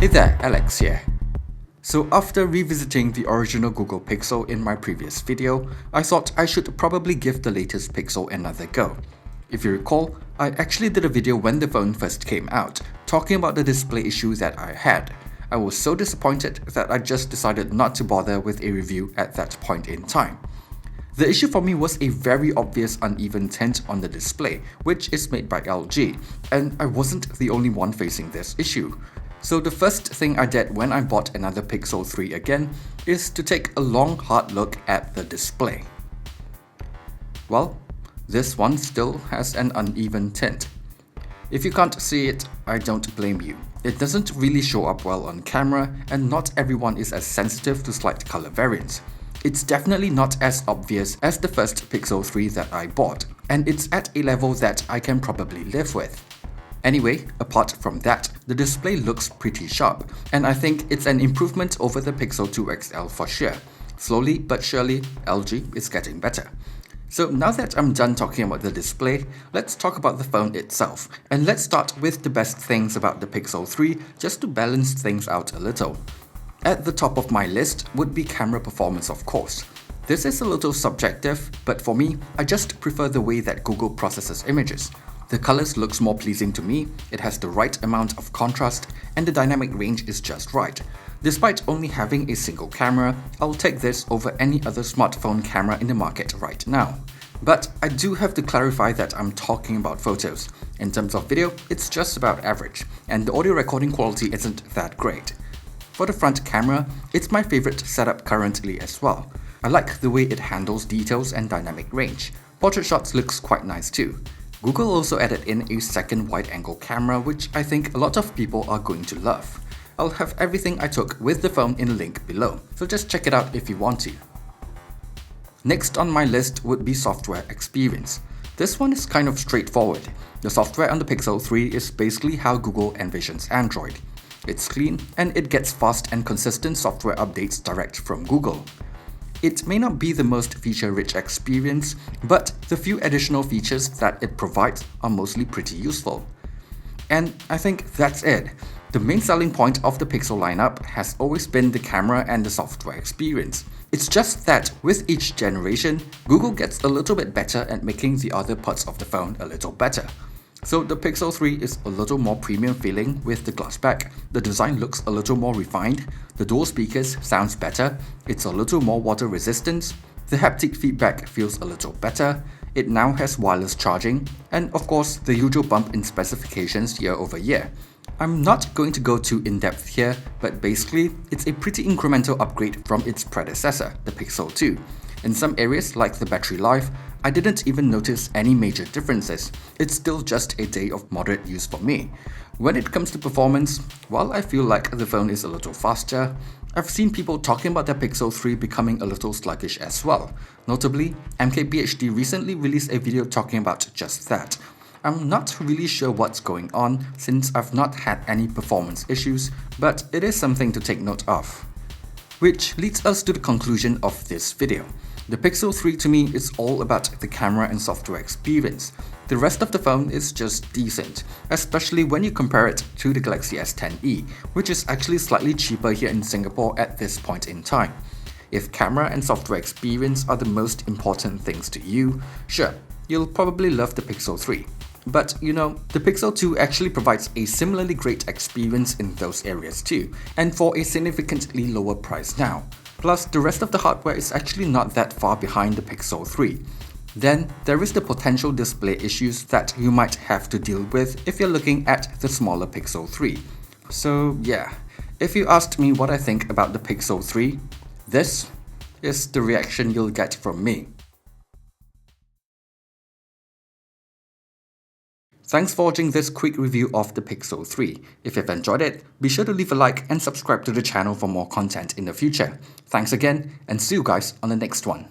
Hey there, Alex here. So after revisiting the original Google Pixel in my previous video, I thought I should probably give the latest Pixel another go. If you recall, I actually did a video when the phone first came out, talking about the display issue that I had. I was so disappointed that I just decided not to bother with a review at that point in time. The issue for me was a very obvious uneven tint on the display, which is made by LG, and I wasn't the only one facing this issue. So the first thing I did when I bought another Pixel 3 again is to take a long hard look at the display. Well, this one still has an uneven tint. If you can't see it, I don't blame you. It doesn't really show up well on camera, and not everyone is as sensitive to slight color variance. It's definitely not as obvious as the first Pixel 3 that I bought, and it's at a level that I can probably live with. Anyway, apart from that, the display looks pretty sharp, and I think it's an improvement over the Pixel 2 XL for sure. Slowly but surely, LG is getting better. So now that I'm done talking about the display, let's talk about the phone itself, and let's start with the best things about the Pixel 3 just to balance things out a little. At the top of my list would be camera performance, of course. This is a little subjective, but for me, I just prefer the way that Google processes images. The colors looks more pleasing to me, it has the right amount of contrast, and the dynamic range is just right. Despite only having a single camera, I'll take this over any other smartphone camera in the market right now. But I do have to clarify that I'm talking about photos. In terms of video, it's just about average, and the audio recording quality isn't that great. For the front camera, it's my favorite setup currently as well. I like the way it handles details and dynamic range. Portrait shots looks quite nice too. Google also added in a second wide-angle camera, which I think a lot of people are going to love. I'll have everything I took with the phone in a link below, so just check it out if you want to. Next on my list would be software experience. This one is kind of straightforward. The software on the Pixel 3 is basically how Google envisions Android. It's clean, and it gets fast and consistent software updates direct from Google. It may not be the most feature-rich experience, but the few additional features that it provides are mostly pretty useful. And I think that's it. The main selling point of the Pixel lineup has always been the camera and the software experience. It's just that with each generation, Google gets a little bit better at making the other parts of the phone a little better. So the Pixel 3 is a little more premium feeling with the glass back, the design looks a little more refined, the dual speakers sounds better, it's a little more water resistant, the haptic feedback feels a little better, it now has wireless charging, and of course the usual bump in specifications year over year. I'm not going to go too in-depth here, but basically it's a pretty incremental upgrade from its predecessor, the Pixel 2. In some areas like the battery life, I didn't even notice any major differences. It's still just a day of moderate use for me. When it comes to performance, while I feel like the phone is a little faster, I've seen people talking about the Pixel 3 becoming a little sluggish as well. Notably, MKBHD recently released a video talking about just that. I'm not really sure what's going on since I've not had any performance issues, but it is something to take note of. Which leads us to the conclusion of this video. The Pixel 3 to me is all about the camera and software experience. The rest of the phone is just decent, especially when you compare it to the Galaxy S10e, which is actually slightly cheaper here in Singapore at this point in time. If camera and software experience are the most important things to you, sure, you'll probably love the Pixel 3. But you know, the Pixel 2 actually provides a similarly great experience in those areas too, and for a significantly lower price now. Plus, the rest of the hardware is actually not that far behind the Pixel 3. Then, there is the potential display issues that you might have to deal with if you're looking at the smaller Pixel 3. So yeah, if you asked me what I think about the Pixel 3, this is the reaction you'll get from me. Thanks for watching this quick review of the Pixel 3. If you've enjoyed it, be sure to leave a like and subscribe to the channel for more content in the future. Thanks again, and see you guys on the next one.